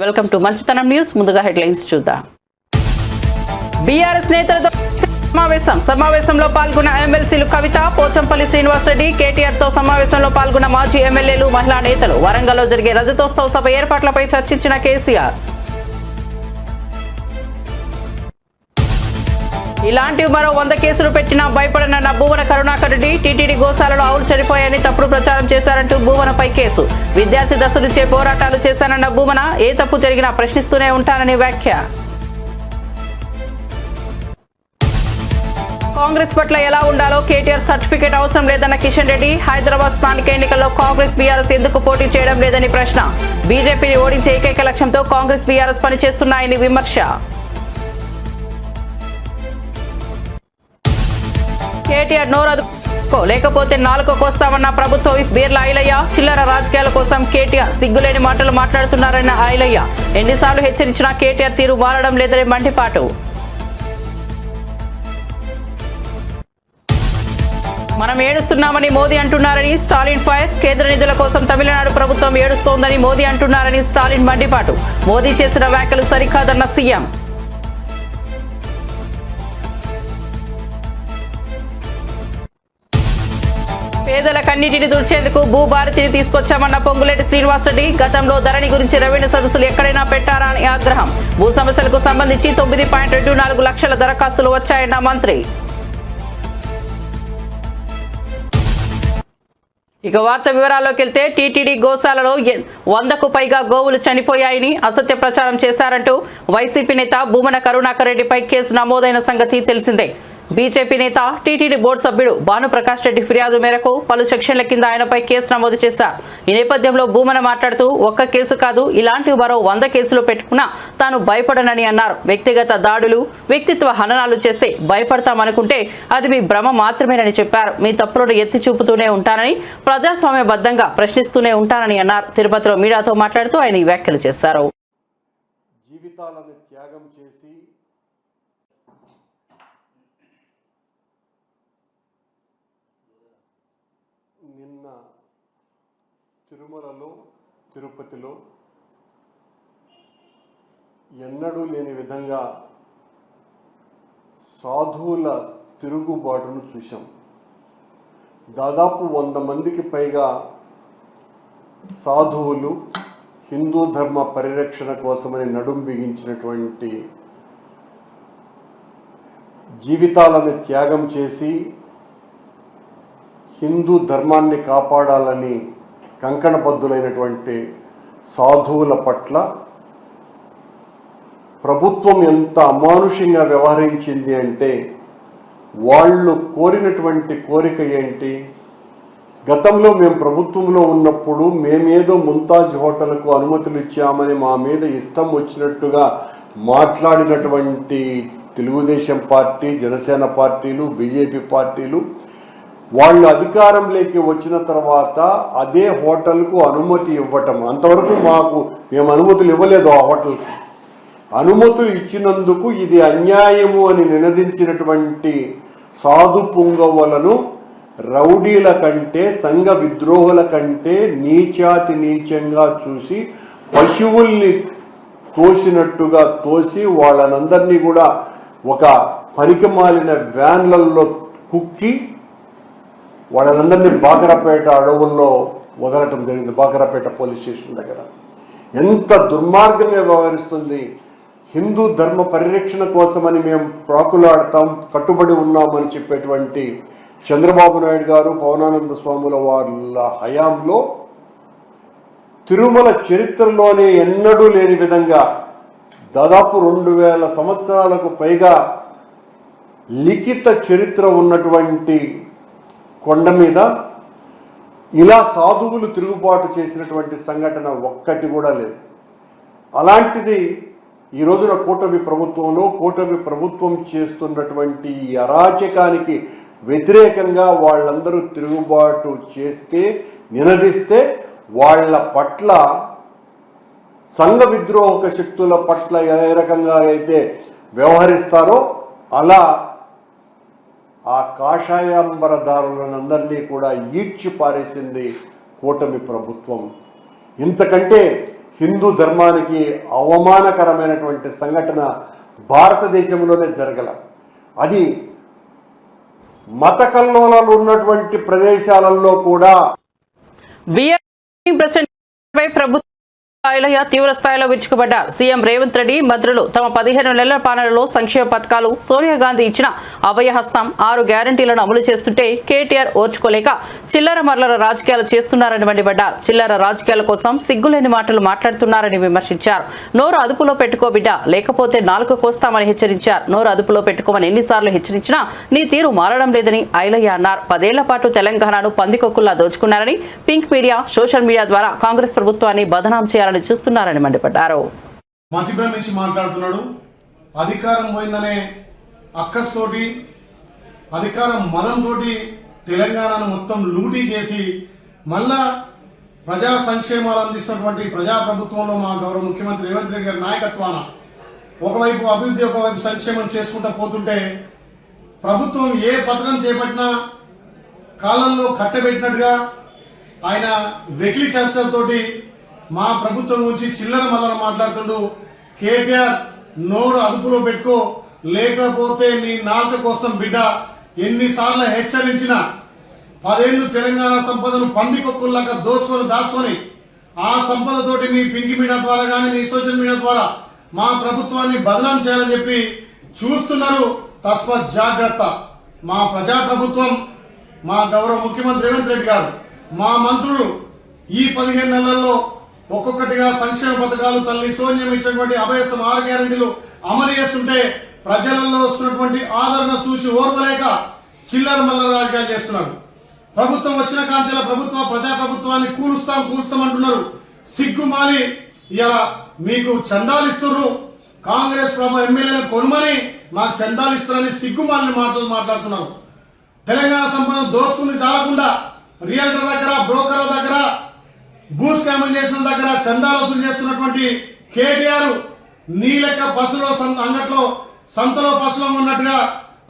Welcome to మంచితనం news. ముందుగా headlines చూద్దాం. బీఆర్ఎస్ నేతలతో సమావేశంలో పాల్గొన్న ఎమ్మెల్సీలు కవిత, పోచంపల్లి శ్రీనివాసరెడ్డి, కేటీఆర్ తో సమావేశంలో పాల్గొన్న మాజీ ఎమ్మెల్యేలు, మహిళా నేతలు. వరంగల్లో జరిగే రజతోత్సవ సభ ఏర్పాట్లపై చర్చించిన కేసీఆర్. ఇలాంటి మరో 100 కేసులు పెట్టినా భయపడనన్న భూవన కరుణాకర్ రెడ్డి. టీటీడీ గోశాలలో ఆవులు చనిపోయాయని తప్పుడు ప్రచారం చేశారంటూ భూవనపై కేసు. విద్యార్థి దశ నుంచే పోరాటాలు చేశానన్న భూవన, ఏ తప్పు జరిగినా ప్రశ్నిస్తూనే ఉంటానని వ్యాఖ్య. కాంగ్రెస్ పట్ల ఎలా ఉండాలో కేటీఆర్ సర్టిఫికేట్ అవసరం లేదన్న కిషన్ రెడ్డి. హైదరాబాద్ స్థానిక ఎన్నికల్లో కాంగ్రెస్ బీఆర్ఎస్ ఎందుకు పోటీ చేయడం లేదని ప్రశ్న. బీజేపీని ఓడించే ఏకైక లక్ష్యంతో కాంగ్రెస్ బీఆర్ఎస్ పనిచేస్తున్నాయని విమర్శ. కేటీఆర్ నోరదుకో లేకపోతే నాలుకో కోస్తామన్న ప్రభుత్వ విప్ బీర్ల ఐలయ్య. చిల్లర రాజకీయాల కోసం కేటీఆర్ సిగ్గులేని మాటలు మాట్లాడుతున్నారన్న ఐలయ్య. ఎన్నిసార్లు హెచ్చరించినా కేటీఆర్ తీరు మారడం లేదని మండిపాటు. మనం ఏడుస్తున్నామని మోదీ అంటున్నారని స్టాలిన్ ఫైర్. కేంద్ర నిధుల కోసం తమిళనాడు ప్రభుత్వం ఏడుస్తోందని మోదీ అంటున్నారని స్టాలిన్ మండిపాటు. మోదీ చేసిన వ్యాఖ్యలు సరికాదన్న సీఎం. పేదల కన్నిటిని తుడిచేందుకు భూభారతిని తీసుకొచ్చామన్న పొంగులేటి శ్రీనివాసరెడ్డి. గతంలో ధరణి గురించి రెవెన్యూ సదస్సులు ఎక్కడైనా పెట్టారా అని ఆగ్రహం. భూ సమస్యలకు సంబంధించి 9.24 లక్షల దరఖాస్తులు వచ్చాయన్న మంత్రి. ఇక వార్త వివరాల్లోకి వెళ్తే, టీటీడీ గోశాలలో 100కు పైగా గోవులు చనిపోయాయని అసత్య ప్రచారం చేశారంటూ వైసీపీ నేత భూమన కరుణాకర్ రెడ్డిపై కేసు నమోదైన సంగతి తెలిసిందే. బీజేపీ నేత, టీటీడీ బోర్డు సభ్యుడు భానుప్రకాష్ రెడ్డి ఫిర్యాదు మేరకు పలు సెక్షన్ల కింద ఆయనపై కేసు నమోదు చేశారు. ఈ నేపథ్యంలో భూమన మాట్లాడుతూ, ఒక్క కేసు కాదు, ఇలాంటి మరో 100 కేసులు పెట్టుకున్నా తాను భయపడనని అన్నారు. వ్యక్తిగత దాడులు, వ్యక్తిత్వ హననాలు చేస్తే భయపడతామనుకుంటే అది మీ భ్రమ మాత్రమేనని చెప్పారు. మీ తప్పులను ఎత్తి చూపుతూనే ఉంటానని, ప్రజాస్వామ్యబద్ధంగా ప్రశ్నిస్తూనే ఉంటానని అన్నారు. తిరుపతిలో మీడియాతో మాట్లాడుతూ ఆయన ఈ వ్యాఖ్యలు చేశారు. జీవితాలను త్యాగం చేసి నిన్న తిరుమలలో, తిరుపతిలో ఎన్నడూ లేని విధంగా సాధువుల తిరుగుబాటును చూశాం. దాదాపు 100 మందికి పైగా సాధువులు హిందూ ధర్మ పరిరక్షణ కోసమని నడుం బిగించినటువంటి, జీవితాలను త్యాగం చేసి హిందూ ధర్మాన్ని కాపాడాలని కంకణబద్ధులైనటువంటి సాధువుల పట్ల ప్రభుత్వం ఎంత అమానుషంగా వ్యవహరించింది అంటే, వాళ్ళు కోరినటువంటి కోరిక ఏంటి? గతంలో మేము ప్రభుత్వంలో ఉన్నప్పుడు మేమేదో ముంతాజ్ హోటల్కు అనుమతులు ఇచ్చామని మా మీద ఇష్టం వచ్చినట్టుగా మాట్లాడినటువంటి తెలుగుదేశం పార్టీ, జనసేన పార్టీలు, బీజేపీ పార్టీలు వాళ్ళు అధికారంలోకి వచ్చిన తర్వాత అదే హోటల్కు అనుమతి ఇవ్వటం. అంతవరకు మేము అనుమతులు ఇవ్వలేదు. ఆ హోటల్కి అనుమతులు ఇచ్చినందుకు ఇది అన్యాయము అని నినదించినటువంటి సాధు పుంగవులను రౌడీల కంటే, సంఘ విద్రోహుల కంటే నీచాతి నీచంగా చూసి, పశువుల్ని తోసినట్టుగా తోసి వాళ్ళనందరినీ కూడా ఒక పనికిమాలిన వ్యాన్లలో కుక్కి వాళ్ళందరినీ బాకరపేట అడవుల్లో వదలటం జరిగింది. బాకరపేట పోలీస్ స్టేషన్ దగ్గర ఎంత దుర్మార్గంగా వ్యవహరిస్తుంది. హిందూ ధర్మ పరిరక్షణ కోసమని మేము ప్రాకులాడతాం, కట్టుబడి ఉన్నామని చెప్పేటువంటి చంద్రబాబు నాయుడు గారు, పవనానంద స్వాముల వాళ్ళ హయాంలో తిరుమల చరిత్రలోనే ఎన్నడూ లేని విధంగా దాదాపు 2000 సంవత్సరాలకు పైగా లిఖిత చరిత్ర ఉన్నటువంటి కొండ మీద ఇలా సాధువులు తిరుగుబాటు చేసినటువంటి సంఘటన ఒక్కటి కూడా లేదు. అలాంటిది ఈ రోజున కూటమి ప్రభుత్వం చేస్తున్నటువంటి ఈ అరాచకానికి వ్యతిరేకంగా వాళ్ళందరూ తిరుగుబాటు చేస్తే, నినదిస్తే వాళ్ళ పట్ల, సంఘ విద్రోహక శక్తుల పట్ల ఏ రకంగా అయితే వ్యవహరిస్తారో అలా ఆ కాషాయాంబరదారులందరినీ కూడా ఈడ్చి పారేసింది కూటమి ప్రభుత్వం. ఇంతకంటే హిందూ ధర్మానికి అవమానకరమైనటువంటి సంఘటన భారతదేశంలోనే జరగల. అది మత కల్లోలాలు ఉన్నటువంటి ప్రదేశాలలో కూడా ప్రభుత్వం తీవ్ర స్థాయిలో విరుచుకుపడ్డారు. సీఎం రేవంత్ రెడ్డి మంత్రులు తమ 15 నెలల పాలనలో సంక్షేమ పథకాలు, సోనియా గాంధీ ఇచ్చిన అభయహస్తం, 6 గ్యారంటీలను అమలు చేస్తుంటే కేటీఆర్ ఓర్చుకోలేక చిల్లర మర్లర రాజకీయాలు చేస్తున్నారని మండిపడ్డారు. చిల్లర రాజకీయాల కోసం సిగ్గులేని మాటలు మాట్లాడుతున్నారని విమర్శించారు. నోరు అదుపులో పెట్టుకో బిడ్డ, లేకపోతే నాలుక కోస్తామని హెచ్చరించారు. నోరు అదుపులో పెట్టుకోమని ఎన్నిసార్లు హెచ్చరించినా నీ తీరు మారడం లేదని ఐలయ్య అన్నారు. 10 ఏళ్ల పాటు తెలంగాణను పందికొక్కుల్లా దోచుకున్నారని, పింక్ మీడియా, సోషల్ మీడియా ద్వారా కాంగ్రెస్ ప్రభుత్వాన్ని బదనాం చేయాలని చూస్తున్నారని మండిపడ్డారు. మతిభ్రమ నుంచి మాట్లాడుతున్నాడు. అధికారం పోయిందనే అక్కస్తోటి, అధికారం మదంతో తెలంగాణను మొత్తం లూటీ చేసి మళ్ళా ప్రజా సంక్షేమాలు అందిస్తున్నటువంటి ప్రజాప్రభుత్వంలో మా గౌరవ ముఖ్యమంత్రి రేవంత్ రెడ్డి గారి నాయకత్వాన ఒకవైపు అభివృద్ధి, ఒకవైపు సంక్షేమం చేసుకుంటూ పోతుంటే ప్రభుత్వం ఏ పథకం చేపట్టినా కాలంలో కట్టబెట్టినట్టుగా ఆయన వెకిలి చేష్టలతోటి మా ప్రభుత్వం గురించి చిల్లర మల్లర మాట్లాడుతుండు. కేటీఆర్ నోరు అదుపులో పెట్టుకో, లేకపోతే నీ నాలుక కోసం బిడ్డ. ఎన్నిసార్లు హెచ్చరించిన 10 ఏళ్లు తెలంగాణ సంపదను పందికొక్కుల్లాగా దాచుకొని ఆ సంపదతోటి మీ పింక్ మీడియా ద్వారా కానీ, మీ సోషల్ మీడియా ద్వారా మా ప్రభుత్వాన్ని బదనాం చేయాలని చెప్పి చూస్తున్నారు. తస్మాత్ జాగ్రత్త. మా ప్రజాప్రభుత్వం, మా గౌరవ ముఖ్యమంత్రి రేవంత్ రెడ్డి గారు, మా మంత్రులు ఈ 15 నెలల్లో ఒక్కొక్కటిగా సంక్షేమ పథకాలు, తల్లి సోనియం ఇచ్చినటువంటి అభయసం, 6 గ్యారెంటీలు అమలు చేస్తుంటే ప్రజలలో వస్తున్నటువంటి ఆదరణ చూసి ఓర్వలేక చిల్లర మల్లర రాజకీయాలు చేస్తున్నారు. ప్రభుత్వం వచ్చిన కాంచెల ప్రజాప్రభుత్వాన్ని కూలుస్తాం అంటున్నారు. సిగ్గుమాలి ఇలా మీకు చందాలిస్తున్నారు. కాంగ్రెస్ ఎమ్మెల్యేలను కొనుమని మాకు చందాలిస్తారని సిగ్గుమాలిన మాటలు మాట్లాడుతున్నారు. తెలంగాణ సంపదను దోచుకుంది దాలకుండా రియల్టర్ దగ్గర, బ్రోకర్ల దగ్గర, భూ స్కాములు చేసిన దగ్గర చందాలు వసూలు చేస్తున్నటువంటి కేటీఆర్ నీ లెక్క బస్సులో అంగట్లో సంతలో పసులో ఉన్నట్టుగా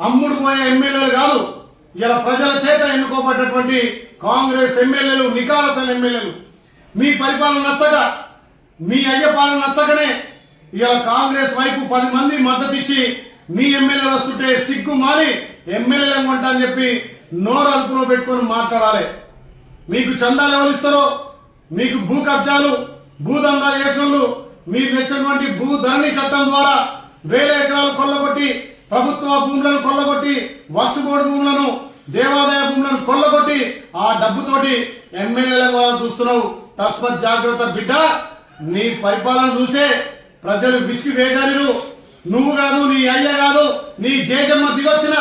అమ్ముడు పోయే ఎమ్మెల్యేలు కాదు. ఇలా ప్రజల చేత ఎన్నుకోబడ్డటువంటి కాంగ్రెస్ ఎమ్మెల్యేలు, నికాలసైన ఎమ్మెల్యేలు. మీ పరిపాలన నచ్చక, మీ అయ్య పాలన నచ్చకనే ఇలా కాంగ్రెస్ వైపు 10 మంది మద్దతు ఇచ్చి మీ ఎమ్మెల్యేలు వస్తుంటే సిగ్గు మాలి ఎమ్మెల్యేలు కొంటా అని చెప్పి నోరు అదుపులో పెట్టుకొని మాట్లాడాలి. మీకు చందాలు ఎవరు ఇస్తారో, మీకు భూ కబ్జాలు, భూదందాలు చేసినోళ్ళు, మీకు తెచ్చినటువంటి భూధరణి చట్టం ద్వారా 1000 ఎకరాలు కొల్లగొట్టి, ప్రభుత్వ భూములను కొల్లగొట్టి, వసుబోర్డు భూములను, దేవాదాయ భూములను కొల్లగొట్టి ఆ డబ్బుతోటి ఎమ్మెల్యేలను చూస్తున్నావు. తస్మత్ జాగ్రత్త బిడ్డ. నీ పరిపాలన చూసే ప్రజలు విసిగి వేగారు. నువ్వు కాదు, నీ అయ్య కాదు, నీ జేజమ్మ దిగొచ్చిన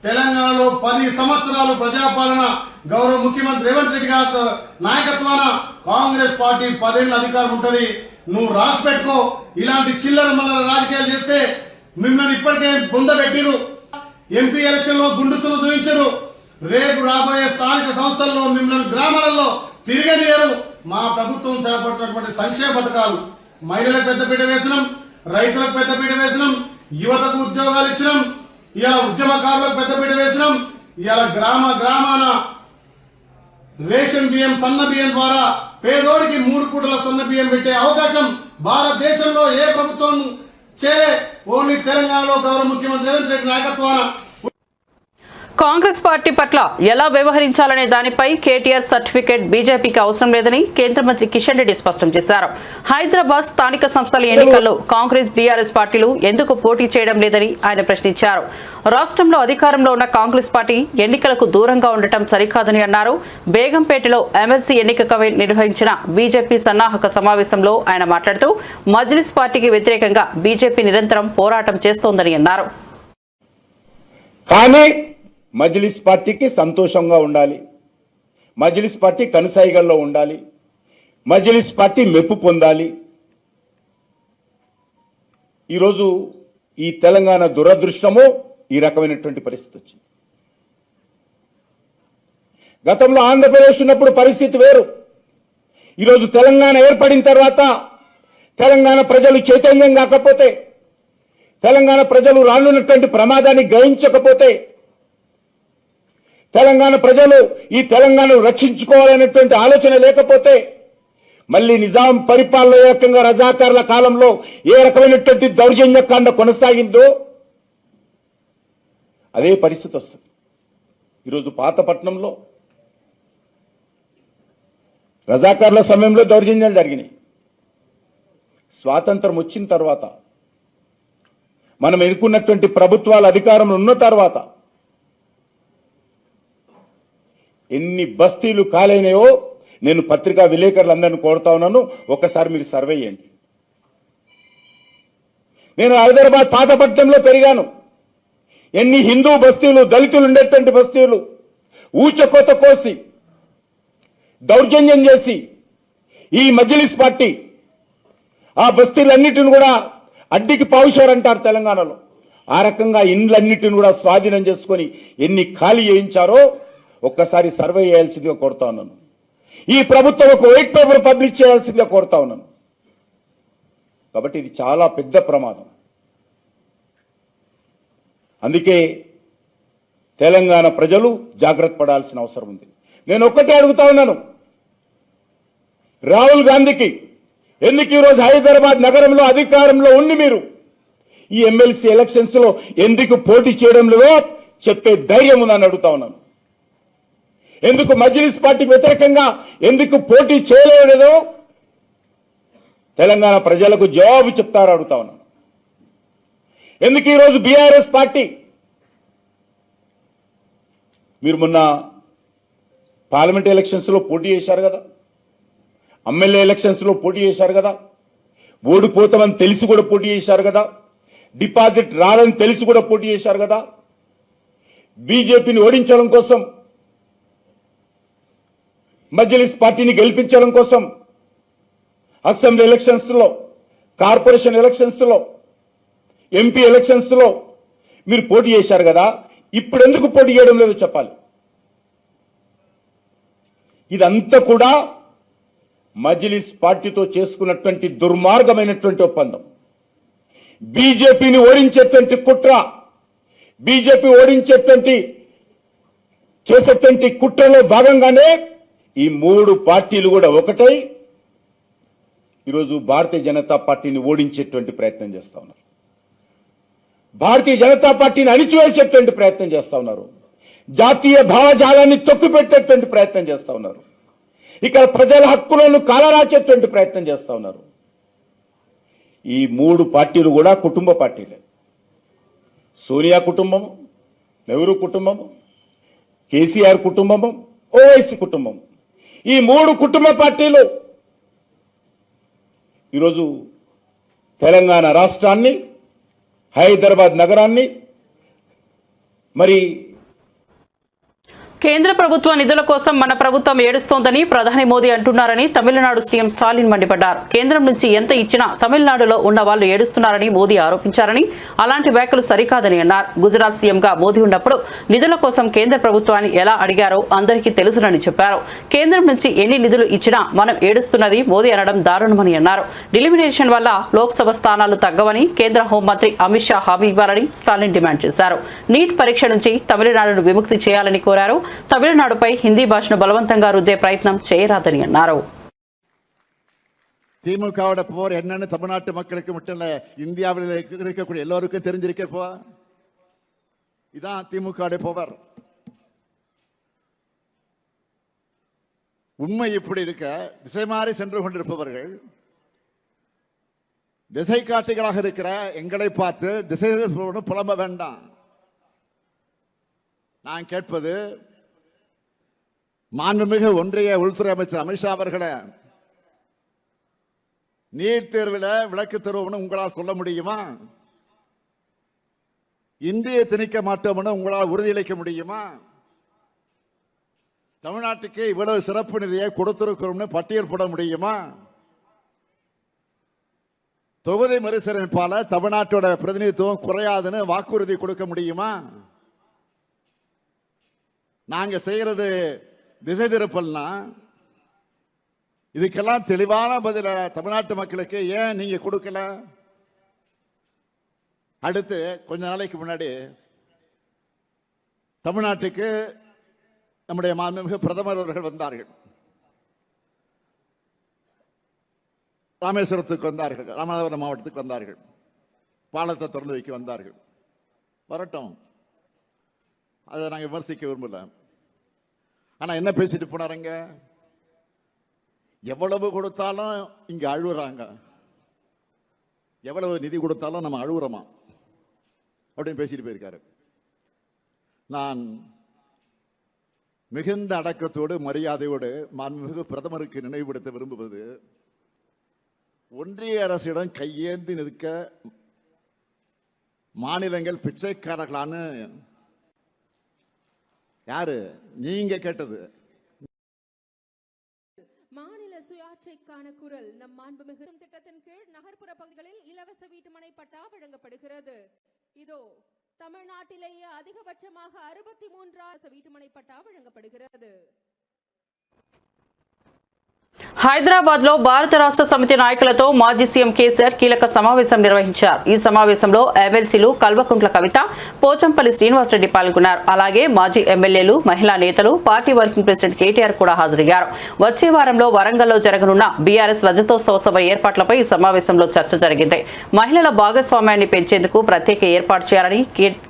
తెలంగాణలో 10 సంవత్సరాలు ప్రజాపాలన గౌరవ ముఖ్యమంత్రి రేవంత్ రెడ్డి గారి నాయకత్వాన కాంగ్రెస్ పార్టీ 10 ఏళ్ల అధికారం ఉంటది. నువ్వు రాసి పెట్టుకో. ఇలాంటి చిల్లర మల్లర రాజకీయాలు చేస్తే మిమ్మల్ని ఇప్పటికే బొందబెట్టిరు. ఎంపీ ఎలక్షన్ లో గుండుసులు చూపించారు. రేపు రాబోయే స్థానిక సంస్థల్లో మిమ్మల్ని గ్రామాలలో తిరగనియరు. మా ప్రభుత్వం చేపట్టినటువంటి సంక్షేమ పథకాలు, మహిళలకు పెద్దపీట వేసినాం, రైతులకు పెద్దపీట వేసినాం, యువతకు ఉద్యోగాలు ఇచ్చినాం, ఇలా ఉద్యమకారులకు పెద్దపీట వేసినాం. ఇలా గ్రామాన రేషన్ బియ్యం, సన్న బియ్యం ద్వారా పేదోడికి 3 పూటల సన్న బియ్యం పెట్టే అవకాశం భారతదేశంలో ఏ ప్రభుత్వం చేయలే. ఓన్లీ తెలంగాణలో గౌరవ ముఖ్యమంత్రి రేవంత్ రెడ్డి నాయకత్వాన. కాంగ్రెస్ పార్టీ పట్ల ఎలా వ్యవహరించాలనే దానిపై కేటీఆర్ సర్టిఫికేట్ బీజేపీకి అవసరం లేదని కేంద్ర మంత్రి కిషన్ రెడ్డి స్పష్టం చేశారు. హైదరాబాద్ స్థానిక సంస్థల ఎన్నికల్లో కాంగ్రెస్, బీఆర్ఎస్ పార్టీలు ఎందుకు పోటీ చేయడం లేదని ఆయన ప్రశ్నించారు. రాష్ట్రంలో అధికారంలో ఉన్న కాంగ్రెస్ పార్టీ ఎన్నికలకు దూరంగా ఉండటం సరికాదని అన్నారు. బేగంపేటలో ఎమ్మెల్సీ ఎన్నికపై నిర్వహించిన బీజేపీ సన్నాహక సమావేశంలో ఆయన మాట్లాడుతూ మజ్లిస్ పార్టీకి వ్యతిరేకంగా బీజేపీ నిరంతరం పోరాటం చేస్తోందని అన్నారు. మజ్లిస్ పార్టీకి సంతోషంగా ఉండాలి, మజ్లిస్ పార్టీ కనుసైగల్లో ఉండాలి, మజ్లిస్ పార్టీ మెప్పు పొందాలి. ఈరోజు ఈ తెలంగాణ దురదృష్టము ఈ రకమైనటువంటి పరిస్థితి వచ్చింది. గతంలో ఆంధ్రప్రదేశ్ ఉన్నప్పుడు పరిస్థితి వేరు. ఈరోజు తెలంగాణ ఏర్పడిన తర్వాత తెలంగాణ ప్రజలు చైతన్యం కాకపోతే, తెలంగాణ ప్రజలు రానున్నటువంటి ప్రమాదాన్ని గ్రహించకపోతే, తెలంగాణ ప్రజలు ఈ తెలంగాణను రక్షించుకోవాలనేటువంటి ఆలోచన లేకపోతే మళ్ళీ నిజాం పరిపాలన ఏ రకంగా రజాకార్ల కాలంలో ఏ రకమైనటువంటి దౌర్జన్యకాండ కొనసాగిందో అదే పరిస్థితి వస్తుంది. ఈరోజు పాతపట్నంలో రజాకార్ల సమయంలో దౌర్జన్యాలు జరిగినాయి. స్వాతంత్రం వచ్చిన తర్వాత మనం ఎన్నుకున్నటువంటి ప్రభుత్వాలు అధికారంలో ఉన్న తర్వాత ఎన్ని బస్తీలు కాలైనాయో నేను పత్రికా విలేకరులందరినీ కోరుతా ఉన్నాను, ఒక్కసారి మీరు సర్వే చేయండి. నేను హైదరాబాద్ పాతపట్నంలో పెరిగాను. ఎన్ని హిందూ బస్తీలు, దళితులు ఉండేటువంటి బస్తీలు ఊచకోత కోసి దౌర్జన్యం చేసి ఈ మజ్లిస్ పార్టీ ఆ బస్తీలన్నిటిని కూడా అడ్డికి పావుశారంటారు తెలంగాణలో. ఆ రకంగా ఇండ్లన్నిటిని కూడా స్వాధీనం చేసుకొని ఎన్ని ఖాళీ చేయించారో ఒక్కసారి సర్వే చేయాల్సిందిగా కోరుతా ఉన్నాను. ఈ ప్రభుత్వం ఒక వైట్ పేపర్ పబ్లిష్ చేయాల్సిందిగా కోరుతా ఉన్నాను. కాబట్టి ఇది చాలా పెద్ద ప్రమాదం. అందుకే తెలంగాణ ప్రజలు జాగ్రత్త పడాల్సిన అవసరం ఉంది. నేను ఒక్కటే అడుగుతా ఉన్నాను, రాహుల్ గాంధీకి ఎందుకు ఈరోజు హైదరాబాద్ నగరంలో అధికారంలో ఉండి మీరు ఈ ఎమ్మెల్సీ ఎలక్షన్స్ లో ఎందుకు పోటీ చేయడం లేదో చెప్పే ధైర్యం ఉందని అడుగుతా ఉన్నాను. ఎందుకు మజ్లిస్ పార్టీకి వ్యతిరేకంగా ఎందుకు పోటీ చేయలేదో తెలంగాణ ప్రజలకు జవాబు చెప్తారు అడుగుతా ఉన్నాను. ఎందుకు ఈరోజు బీఆర్ఎస్ పార్టీ మీరు మొన్న పార్లమెంట్ ఎలక్షన్స్ లో పోటీ చేశారు కదా, ఎమ్మెల్యే ఎలక్షన్స్ లో పోటీ చేశారు కదా, ఓడిపోతామని తెలిసి కూడా పోటీ చేశారు కదా, డిపాజిట్ రాదని తెలిసి కూడా పోటీ చేశారు కదా, బీజేపీని ఓడించడం కోసం మజ్లిస్ పార్టీని గెలిపించడం కోసం అసెంబ్లీ ఎలక్షన్స్ లో, కార్పొరేషన్ ఎలక్షన్స్ లో, ఎంపీ ఎలక్షన్స్ లో మీరు పోటీ చేశారు కదా, ఇప్పుడు ఎందుకు పోటీ చేయడం లేదో చెప్పాలి. ఇదంతా కూడా మజ్లిస్ పార్టీతో చేసుకున్నటువంటి దుర్మార్గమైనటువంటి ఒప్పందం. బీజేపీని ఓడించేటువంటి కుట్ర, బీజేపీ చేసేటువంటి కుట్రలో భాగంగానే ఈ మూడు పార్టీలు కూడా ఒకటై ఈరోజు భారతీయ జనతా పార్టీని ఓడించేటువంటి ప్రయత్నం చేస్తా ఉన్నారు. భారతీయ జనతా పార్టీని అణిచివేసేటువంటి ప్రయత్నం చేస్తా ఉన్నారు. జాతీయ భావజాలాన్ని తొక్కిపెట్టేటువంటి ప్రయత్నం చేస్తా ఉన్నారు. ఇక్కడ ప్రజల హక్కులను కాలరాచేటువంటి ప్రయత్నం చేస్తా ఉన్నారు. ఈ మూడు పార్టీలు కూడా కుటుంబ పార్టీలే. సోనియా కుటుంబము, నెహ్రూ కుటుంబము, కేసీఆర్ కుటుంబము, ఓవైసీ కుటుంబం, ఈ మూడు కుటుంబ పార్టీలు ఈరోజు తెలంగాణ రాష్ట్రాన్ని, హైదరాబాద్ నగరాన్ని మరి కేంద్ర ప్రభుత్వ నిధుల కోసం మన ప్రభుత్వం ఏడుస్తోందని ప్రధాని మోదీ అంటున్నారని తమిళనాడు సీఎం స్టాలిన్ మండిపడ్డారు. కేంద్రం నుంచి ఎంత ఇచ్చినా తమిళనాడులో ఉన్న వాళ్ళు ఏడుస్తున్నారని మోదీ ఆరోపించారని, అలాంటి వ్యాఖ్యలు సరికాదని అన్నారు. గుజరాత్ సీఎంగా మోదీ ఉన్నప్పుడు నిధుల కోసం కేంద్ర ప్రభుత్వాన్ని ఎలా అడిగారో అందరికీ తెలుసునని చెప్పారు. కేంద్రం నుంచి ఎన్ని నిధులు ఇచ్చినా మనం ఏడుస్తున్నది మోదీ అనడం దారుణమని అన్నారు. డిలిమినేషన్ వల్ల లోక్సభ స్థానాలు తగ్గవని కేంద్ర హోంమంత్రి అమిత్ షా హామీ ఇవ్వాలని స్టాలిన్ డిమాండ్ చేశారు. నీట్ పరీక్ష నుంచి తమిళనాడును విముక్తి చేయాలని కోరారు. తమిళనాడుపై హిందీ భాషను బలవంతంగా రుద్దే ప్రయత్నం చేయరాదని అన్నారు. திமுகவோட போர் என்னன்னு தமிழ்நாட்டு மக்களுக்கு மட்டும் இல்ல, இந்தியாவில் இருக்கக்கூடிய எல்லோருக்கும் தெரிஞ்சிருக்கப்போ இதான் திமுக போவர். உண்மை இப்படி இருக்க திசை மாறி சென்று கொண்டிருப்பவர்கள், திசை காட்டிகளாக இருக்கிற எங்களை பார்த்து திசை புலம்ப வேண்டாம். நான் கேட்பது, மாண்புமிகு ஒன்றிய உள்துறை அமைச்சர் அமித்ஷா அவர்களே, நீட் தேர்வில் விளக்கு தருவோம்னு உங்களால் சொல்ல முடியுமா? இந்தியை திணிக்க மாட்டோம்னு உங்களால் உறுதியளிக்க முடியுமா? தமிழ்நாட்டுக்கு இவ்வளவு சிறப்பு நிதியை கொடுத்திருக்கிறோம்னு பட்டியல் போட முடியுமா? தொகுதி மறுசீரமைப்பால தமிழ்நாட்டோட பிரதிநிதித்துவம் குறையாதுன்னு வாக்குறுதி கொடுக்க முடியுமா? நாங்க செய்யறது திசை திருப்பல்னா இதுக்கெல்லாம் தெளிவான பதில தமிழ்நாட்டு மக்களுக்கு ஏன் நீங்க கொடுக்கல? அடுத்து கொஞ்ச நாளைக்கு முன்னாடி தமிழ்நாட்டுக்கு நம்முடைய மாண்புமிகு பிரதமர் அவர்கள் வந்தார்கள். ராமேஸ்வரத்துக்கு வந்தார்கள், ராமநாதபுரம் மாவட்டத்துக்கு வந்தார்கள், பாலத்தை திறந்து வைக்க வந்தார்கள். வரட்டும், அதை நாங்கள் விமர்சிக்க விரும்பல. ஆனா என்ன பேசிட்டு போனாருங்க? எவ்வளவு கொடுத்தாலும் இங்க அழுகுறாங்க, எவ்வளவு நிதி கொடுத்தாலும் நம்ம அழுகுறோமா அப்படின்னு பேசிட்டு போயிருக்காரு. நான் மிகுந்த அடக்கத்தோடு மரியாதையோடு மாண்புமிகு பிரதமருக்கு நினைவுபடுத்த விரும்புவது, ஒன்றிய அரசிடம் கையேந்தி நிற்க மாநிலங்கள் பிச்சைக்காரர்களான்னு யாரு நீங்க கேட்டது? மாநில சுயாட்சிக்கான குரல் நம் மாண்புமிகு திட்டத்தின் கீழ் நகர்ப்புற பகுதிகளில் இலவச வீட்டுமனை பட்டா வழங்கப்படுகிறது. இதோ தமிழ்நாட்டிலேயே அதிகபட்சமாக 63,000 வீட்டுமனை பட்டா வழங்கப்படுகிறது. హైదరాబాద్ లో భారత రాష్ట్ర సమితి నాయకులతో మాజీ సీఎం కేసీఆర్ కీలక సమావేశం నిర్వహించారు. ఈ సమావేశంలో ఎమ్మెల్సీలు కల్వకుంట్ల కవిత, పోచంపల్లి శ్రీనివాసరెడ్డి పాల్గొన్నారు. అలాగే మాజీ ఎమ్మెల్యేలు, మహిళా నేతలు, పార్టీ వర్కింగ్ ప్రెసిడెంట్ కేటీఆర్ కూడా హాజరయ్యారు. వచ్చే వారంలో వరంగల్లో జరగనున్న బీఆర్ఎస్ రజతోత్సవ సభ ఏర్పాట్లపై ఈ సమావేశంలో చర్చ జరిగింది. మహిళల భాగస్వామ్యాన్ని పెంచేందుకు ప్రత్యేక ఏర్పాటు చేయాలని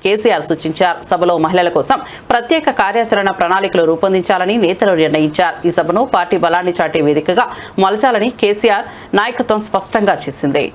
కేసీఆర్ సూచించారు. సభలో మహిళల కోసం ప్రత్యేక కార్యాచరణ ప్రణాళికలు రూపొందించాలని నేతలు నిర్ణయించారు. ఈ సభను పార్టీ బలాన్ని చాటే వేదికగా మలచాలని కేసీఆర్ నాయకత్వం స్పష్టంగా చేసింది.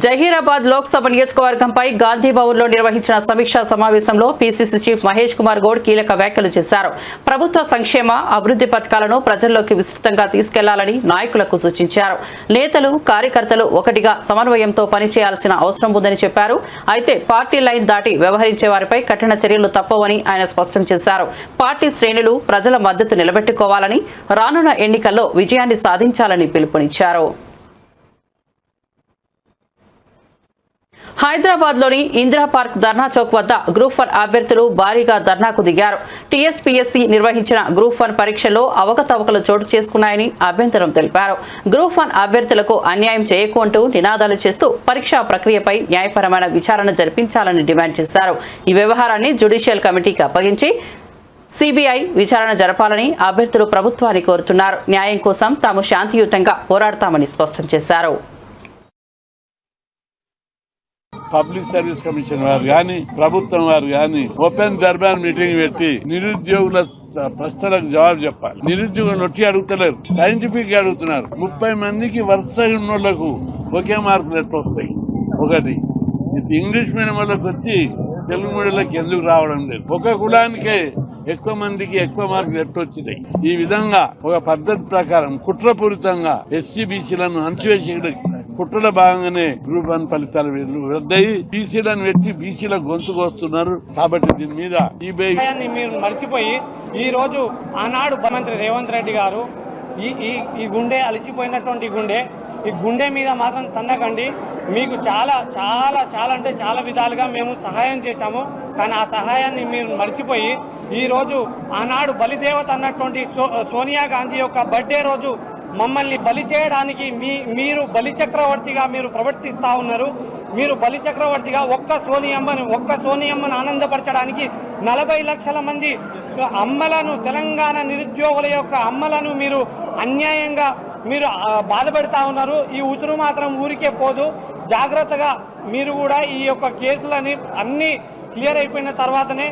జహీరాబాద్ లోక్సభ నియోజకవర్గంపై గాంధీ భవన్లో నిర్వహించిన సమీక్షా సమావేశంలో పీసీసీ చీఫ్ మహేష్ కుమార్ గౌడ్ కీలక వ్యాఖ్యలు చేశారు. ప్రభుత్వ సంక్షేమ అభివృద్ధి పథకాలను ప్రజల్లోకి విస్తృతంగా తీసుకెళ్లాలని నాయకులకు సూచించారు. నేతలు, కార్యకర్తలు ఒకటిగా సమన్వయంతో పనిచేయాల్సిన అవసరం ఉందని చెప్పారు. అయితే పార్టీ లైన్ దాటి వ్యవహరించే వారిపై కఠిన చర్యలు తప్పవని ఆయన స్పష్టం చేశారు. పార్టీ శ్రేణులు ప్రజల మద్దతు నిలబెట్టుకోవాలని, రానున్న ఎన్నికల్లో విజయాన్ని సాధించాలని పిలుపునిచ్చారు. హైదరాబాద్ లోని ఇందిరా పార్క్ ధర్నా చౌక్ వద్ద గ్రూప్ 1 అభ్యర్థులు భారీగా ధర్నాకు దిగారు. టీఎస్పీఎస్సీ నిర్వహించిన గ్రూప్ 1 పరీక్షల్లో అవకతవకలు చోటు చేసుకున్నాయని అభ్యంతరం తెలిపారు. గ్రూప్ 1 అభ్యర్థులకు అన్యాయం చేయకు అంటూ నినాదాలు చేస్తూ పరీక్షా ప్రక్రియపై న్యాయపరమైన విచారణ జరిపించాలని డిమాండ్ చేశారు. ఈ వ్యవహారాన్ని జ్యుడిషియల్ కమిటీకి అప్పగించి సిబిఐ విచారణ జరపాలని అభ్యర్థులు ప్రభుత్వాన్ని కోరుతున్నారు. న్యాయం కోసం తాము శాంతియుతంగా పోరాడతామని స్పష్టం చేశారు. పబ్లిక్ సర్వీస్ కమిషన్ వారు గాని, ప్రభుత్వం వారు గాని ఓపెన్ దర్బార్ మీటింగ్ పెట్టి నిరుద్యోగుల ప్రశ్నలకు జవాబు చెప్పాలి. నిరుద్యోగులు నొట్టి అడుగుతలేరు, సైంటిఫిక్ గా అడుగుతున్నారు. 30 మందికి వరుసగా ఉన్నోళ్లకు ఒకే మార్కులు ఎట్లా వస్తాయి? ఒకటి ఇంగ్లీష్ మీడియం వాళ్ళకి వచ్చి తెలుగు మీడియంలోకి ఎందుకు రావడం లేదు? ఒక కులానికే ఎక్కువ మందికి ఎక్కువ మార్కులు ఎట్టొచ్చినాయి. ఈ విధంగా ఒక పద్ధతి ప్రకారం కుట్రపూరితంగా ఎస్సీ బీసీలను అణచివేసి కుట్రల భాగంగానే గ్రూప్ 1 ఫలితాలు రద్దయి బీసీలను పెట్టి బీసీల గొంతు కోస్తున్నారు. కాబట్టి దీని మీద మీరు మర్చిపోయి ఈ రోజు ఆనాడు ముఖ్యమంత్రి రేవంత్ రెడ్డి గారు ఈ గుండె అలసిపోయినటువంటి ఈ గుండె మీద మాత్రం తన్నకండి. మీకు చాలా చాలా చాలా అంటే చాలా విధాలుగా మేము సహాయం చేశాము. కానీ ఆ సహాయాన్ని మీరు మర్చిపోయి ఈరోజు ఆనాడు బలిదేవత అన్నటువంటి సోనియా గాంధీ యొక్క బర్త్డే రోజు మమ్మల్ని బలి చేయడానికి మీరు బలి చక్రవర్తిగా మీరు ప్రవర్తిస్తూ ఉన్నారు. మీరు బలి చక్రవర్తిగా ఒక్క సోనియమ్మను ఆనందపరచడానికి 40 లక్షల మంది అమ్మలను, తెలంగాణ నిరుద్యోగుల యొక్క అమ్మలను మీరు అన్యాయంగా మీరు బాధపెడతా ఉన్నారు. ఈ ఉతురు మాత్రం ఊరికే పోదు. జాగ్రత్తగా మీరు కూడా ఈ యొక్క కేసులని అన్ని క్లియర్ అయిపోయిన తర్వాతనే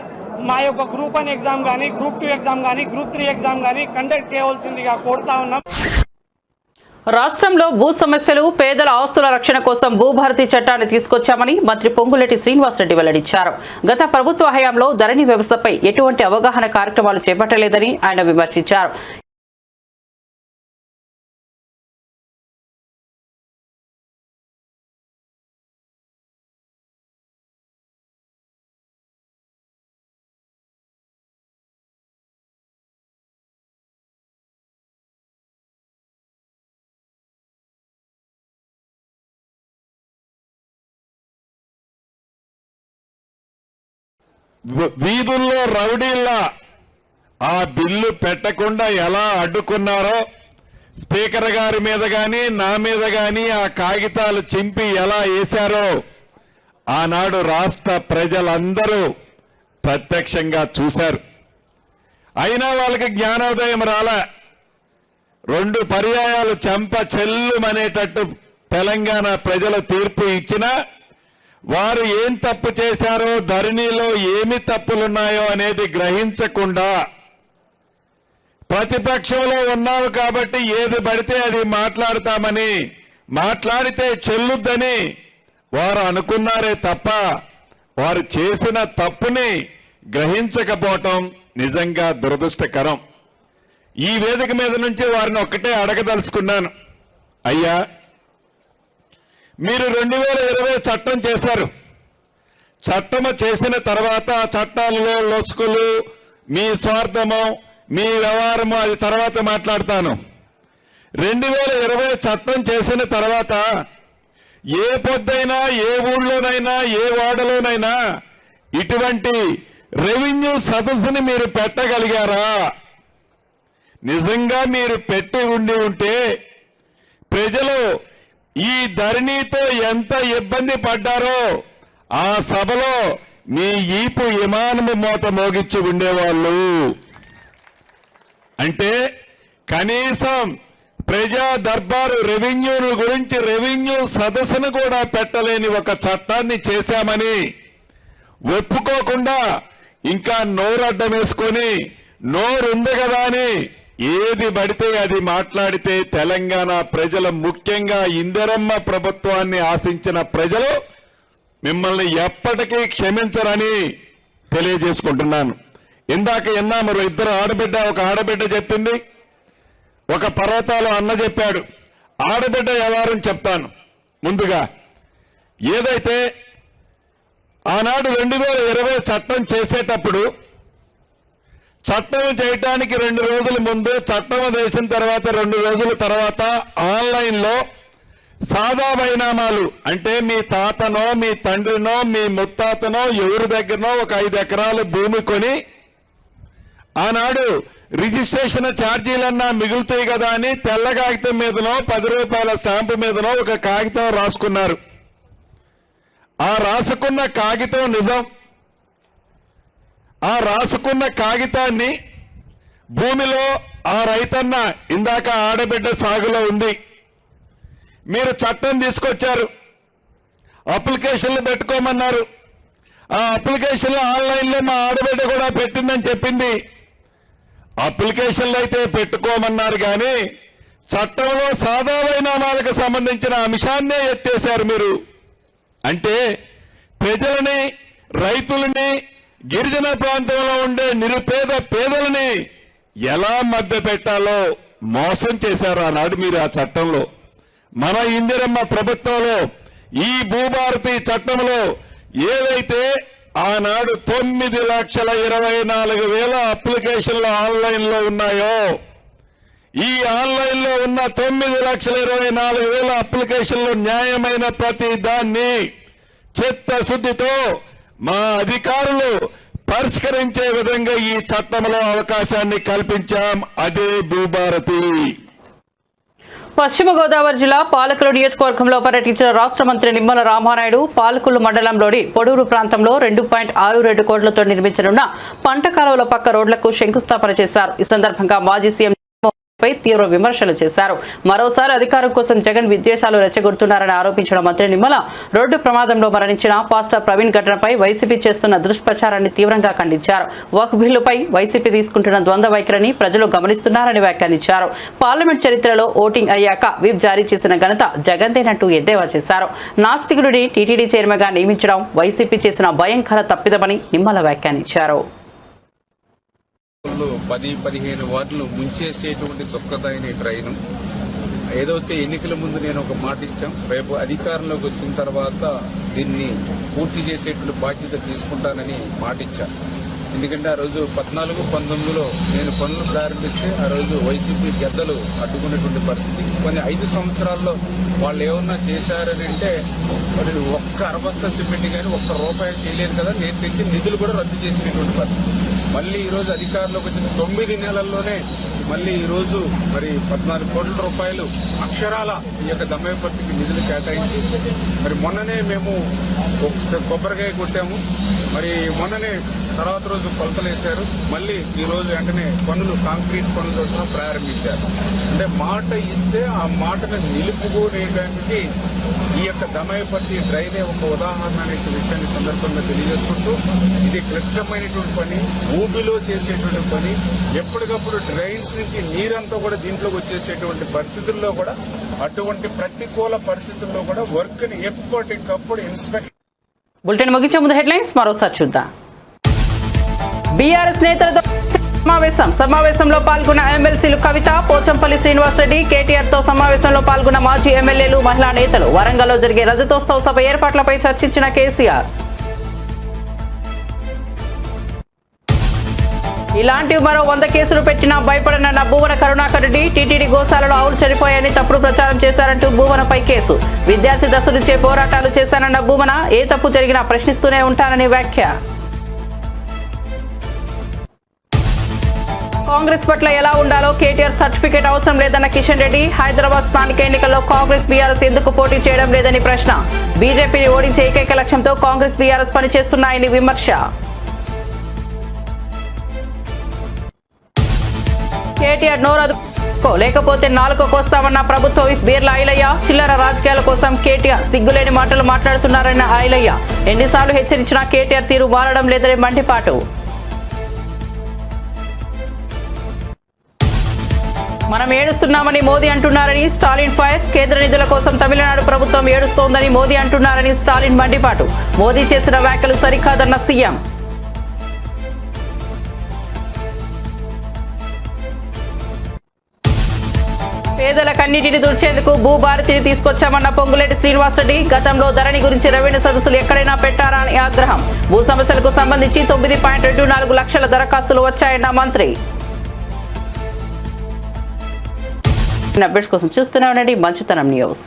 మా యొక్క గ్రూప్ 1 ఎగ్జామ్ కానీ, గ్రూప్ 2 ఎగ్జామ్ కానీ, గ్రూప్ 3 ఎగ్జామ్ కానీ కండక్ట్ చేయవలసిందిగా కోరుతా ఉన్నాం. రాష్ట్రంలో భూ సమస్యలు, పేదల ఆస్తుల రక్షణ కోసం భూభారతి చట్టాన్ని తీసుకొచ్చామని మంత్రి పొంగులేటి శ్రీనివాసరెడ్డి వెల్లడించారు. గత ప్రభుత్వ హయాంలో ధరణి వ్యవస్థపై ఎటువంటి అవగాహన కార్యక్రమాలు చేపట్టలేదని ఆయన విమర్శించారు. వీధుల్లో రౌడీల్లా ఆ బిల్లు పెట్టకుండా ఎలా అడ్డుకున్నారో, స్పీకర్ గారి మీద గాని నా మీద గాని ఆ కాగితాలు చింపి ఎలా వేశారో ఆనాడు రాష్ట్ర ప్రజలందరూ ప్రత్యక్షంగా చూశారు. అయినా వాళ్ళకి జ్ఞానోదయం రాలే. 2 పర్యాయాలు చెంప చెల్లుమనేటట్టు తెలంగాణ ప్రజలు తీర్పు ఇచ్చినా వారు ఏం తప్పు చేశారో, ధరణిలో ఏమి తప్పులున్నాయో అనేది గ్రహించకుండా ప్రతిపక్షంలో ఉన్నావు కాబట్టి ఏది పడితే అది మాట్లాడతామని, మాట్లాడితే చెల్లుద్దని వారు అనుకున్నారే తప్ప వారు చేసిన తప్పుని గ్రహించకపోవటం నిజంగా దురదృష్టకరం. ఈ వేదిక మీద నుంచి వారిని ఒక్కటే అడగదలుచుకున్నాను. అయ్యా, మీరు 2020 చట్టం చేశారు. చట్టము చేసిన తర్వాత చట్టాలలో లొసుకులు, మీ స్వార్థము, మీ వ్యవహారము అది తర్వాత మాట్లాడతాను. 2020 చట్టం చేసిన తర్వాత ఏ పొద్దైనా, ఏ ఊళ్ళోనైనా, ఏ వాడలోనైనా ఇటువంటి రెవెన్యూ సదస్సుని మీరు పెట్టగలిగారా? నిజంగా మీరు పెట్టి ఉంటే ప్రజలు ఈ ధరణితో ఎంత ఇబ్బంది పడ్డారో ఆ సభలో మీ ఈపు విమానము మోత మోగించి ఉండేవాళ్ళు. అంటే కనీసం ప్రజా దర్బారు రెవెన్యూను గురించి రెవెన్యూ సదస్సును కూడా పెట్టలేని ఒక చట్టాన్ని చేశామని ఒప్పుకోకుండా ఇంకా నోరడ్డం వేసుకొని నోరుంది కదా అని ఏది పడితే అది మాట్లాడితే తెలంగాణ ప్రజలు, ముఖ్యంగా ఇందిరమ్మ ప్రభుత్వాన్ని ఆశించిన ప్రజలు మిమ్మల్ని ఎప్పటికీ క్షమించరని తెలియజేసుకుంటున్నాను. ఇందాక విన్నాము, 2 ఆడబిడ్డ, ఒక ఆడబిడ్డ చెప్పింది, ఒక పర్వతాలు అన్న చెప్పాడు. ఆడబిడ్డ వ్యవహారం చెప్తాను. ముందుగా ఏదైతే ఆనాడు 2020 చట్టం చేసేటప్పుడు చట్టం చేయటానికి 2 రోజుల ముందు, చట్టం వేసిన తర్వాత 2 రోజుల తర్వాత ఆన్లైన్లో సాదా బైనామాలు, అంటే మీ తాతనో, మీ తండ్రినో, మీ ముత్తాతనో ఎవరి దగ్గరనో ఒక 5 ఎకరాల భూమి కొని ఆనాడు రిజిస్ట్రేషన్ ఛార్జీలన్నా మిగులుతాయి కదా అని తెల్ల కాగితం మీదనో 10 రూపాయల స్టాంపు మీదనో ఒక కాగితం రాసుకున్నారు. ఆ రాసుకున్న కాగితం నిజం. ఆ రాసుకున్న కాగితాన్ని భూమిలో ఆ రైతన్న, ఇందాక ఆడబిడ్డ సాగులో ఉంది, మీరు చట్టం తీసుకొచ్చారు, అప్లికేషన్లు పెట్టుకోమన్నారు. ఆ అప్లికేషన్లు ఆన్లైన్లో మా ఆడబిడ్డ కూడా పెట్టిందని చెప్పింది. అప్లికేషన్లు అయితే పెట్టుకోమన్నారు కానీ చట్టంలో సాదా వైనామాలకు సంబంధించిన అంశాన్నే ఎత్తేశారు మీరు. అంటే ప్రజలని, రైతులని, గిరిజన ప్రాంతంలో ఉండే నిరుపేద పేదలని ఎలా మభ్యపెట్టాలో మోసం చేశారు ఆనాడు మీరు ఆ చట్టంలో. మన ఇందిరమ్మ ప్రభుత్వంలో ఈ భూభారతి చట్టంలో ఏదైతే ఆనాడు 9,24,000 అప్లికేషన్లు ఆన్లైన్లో ఉన్నాయో, ఈ ఆన్లైన్లో ఉన్న 9,24,000 అప్లికేషన్లు న్యాయమైన ప్రతి దాన్ని చిత్తశుద్ధితో మా అధికారులు పరిష్కరించే విధంగా ఈ చట్టంలో అవకాశాన్ని కల్పించాం. అదే భూభారతి. పశ్చిమ గోదావరి జిల్లా పాలకులు నియోజకవర్గంలో పర్యటించిన రాష్ట్ర మంత్రి నిమ్మల రామానాయుడు పాలకులు మండలంలోని పొడూరు ప్రాంతంలో 2.62 కోట్లతో నిర్మించనున్న పంట కాలువల పక్క రోడ్లకు శంకుస్థాపన చేశారు. ఈ సందర్భంగా మాజీ సీఎం పై తీవ్ర విమర్శలు చేశారు. మరోసారి అధికారం కోసం జగన్ విద్వేషాలు రెచ్చగొడుతున్నారని ఆరోపించిన మంత్రి నిమ్మల రోడ్డు ప్రమాదంలో మరణించిన పాస్టర్ ప్రవీణ్ ఘటనపై వైసీపీ చేస్తున్న దుష్ప్రచారాన్ని తీవ్రంగా ఖండించారు. వక్ఫ్ బిల్లుపై వైసీపీ తీసుకుంటున్న ద్వంద్వ వైఖరిని ప్రజలు గమనిస్తున్నారని వ్యాఖ్యానించారు. పార్లమెంట్ చరిత్రలో ఓటింగ్ అయ్యాక విప్ జారీ చేసిన ఘనత జగన్దేనంటూ ఎద్దేవా చేశారు. నాస్తికుడిని టీటీడీ చైర్మన్ గా నియమించడం వైసీపీ చేసిన భయంకర తప్పిదమని నిమ్మల వ్యాఖ్యానించారు. 10-15 వార్డులు ముంచేసేటువంటి దుఃఖదైన ట్రైన్ ఏదైతే ఎన్నికల ముందు నేను ఒక మాట ఇచ్చాం, రేపు అధికారంలోకి వచ్చిన తర్వాత దీన్ని పూర్తి చేసేటువంటి బాధ్యత తీసుకుంటానని మాట ఇచ్చాను. ఎందుకంటే ఆ రోజు 14-19లో నేను పనులు ప్రారంభిస్తే ఆ రోజు వైసీపీ గద్దలు అడ్డుకున్నటువంటి పరిస్థితి. కొన్ని 5 సంవత్సరాల్లో వాళ్ళు ఏమన్నా చేశారని అంటే మరి ఒక్క అరబస్తా సిమెంట్ కానీ ఒక్క రూపాయి చేయలేదు కదా, నేను తెచ్చిన నిధులు కూడా రద్దు చేసినటువంటి పరిస్థితి. మళ్ళీ ఈరోజు అధికారంలోకి వచ్చిన 9 నెలల్లోనే మళ్ళీ ఈరోజు మరి 14 కోట్ల రూపాయలు అక్షరాల ఈ యొక్క దమ్మేపర్తికి నిధులు కేటాయించి మరి మొన్ననే మేము కొబ్బరికాయ కొట్టాము. మరి మొన్ననే తర్వాత రోజు కొలతలు వేశారు, మళ్ళీ ఈ రోజు వెంటనే పనులు కాంక్రీట్ పనులు ప్రారంభించారు. అంటే మాట ఇస్తే ఆ మాటను నిలుపుకోనేటానికి ఈ యొక్క దమయపర్తి డ్రైనే ఒక ఉదాహరణ అనే విషయాన్ని సందర్భంగా తెలియజేసుకుంటూ, ఇది క్లిష్టమైనటువంటి పని, ఊబిలో చేసేటువంటి పని. ఎప్పటికప్పుడు డ్రైన్స్ నుంచి నీరంతా కూడా దీంట్లోకి వచ్చేసేటువంటి పరిస్థితుల్లో కూడా, అటువంటి ప్రతికూల పరిస్థితుల్లో కూడా వర్క్ ని ఎప్పటికప్పుడు ఇన్స్పెక్ట్. బులెటిన్ ముగించే ముందు హెడ్లైన్స్ మరోసారి చూద్దాం. బీఆర్ఎస్ నేతలతో సమావేశంలో పాల్గొన్న ఎమ్మెల్సీలు కవిత, పోచంపల్లి శ్రీనివాసరెడ్డి, కేటీఆర్ తో సమావేశంలో పాల్గొన్న మాజీ ఎమ్మెల్యేలు, మహిళా నేతలు. వరంగల్లో జరిగే రజతోత్సవ సభ ఏర్పాట్లపై చర్చించిన కేసీఆర్. ఇలాంటివి మరో 100 కేసులు పెట్టినా భయపడనన్న భూమన కరుణాకర్ రెడ్డి. టీటీడీ గోశాలలో ఆవులు చనిపోయాయని తప్పుడు ప్రచారం చేశారంటూ భూమనపై కేసు. విద్యార్థి దశ నుంచే పోరాటాలు చేశానన్న భూమన, ఏ తప్పు జరిగినా ప్రశ్నిస్తూనే ఉంటానని వ్యాఖ్య. కాంగ్రెస్ పట్ల ఎలా ఉండాలో కేటీఆర్ సర్టిఫికేట్ అవసరం లేదన్న కిషన్ రెడ్డి. హైదరాబాద్ స్థానిక ఎన్నికల్లో కాంగ్రెస్ బీఆర్ఎస్ ఎందుకు పోటీ చేయడం లేదని ప్రశ్న. బీజేపీని ఓడించే ఏకైక లక్ష్యంతో కాంగ్రెస్ బీఆర్ఎస్ పనిచేస్తున్నాయని విమర్శ. కేటీఆర్ నోరదుకో లేకపోతే నాలుకో కోస్తామన్న ప్రభుత్వ విప్ బీర్ల ఐలయ్య. చిల్లర రాజకీయాల కోసం కేటీఆర్ సిగ్గులేని మాటలు మాట్లాడుతున్నారన్న ఐలయ్య. ఎన్నిసార్లు హెచ్చరించినా కేటీఆర్ తీరు మారడం లేదని మండిపాటు. మనం ఏడుస్తున్నామని మోదీ అంటున్నారని స్టాలిన్ ఫైర్. కేంద్ర నిధుల కోసం తమిళనాడు ప్రభుత్వం ఏడుస్తోందని మోదీ అంటున్నారని స్టాలిన్ మండిపాటు. మోదీ చేసిన వ్యాఖ్యలు సరికాదన్న సీఎం. పేదల కన్నీటిని తుడిచేందుకు భూభారతిని తీసుకొచ్చామన్న పొంగులేటి శ్రీనివాసరెడ్డి. గతంలో ధరణి గురించి రెవెన్యూ సదస్సులు ఎక్కడైనా పెట్టారా అని ఆగ్రహం. భూ సమస్యలకు సంబంధించి 9.24 లక్షల దరఖాస్తులు వచ్చాయన్న మంత్రి. అప్డేట్స్ కోసం చూస్తూనే ఉండండి మంచితనం న్యూస్.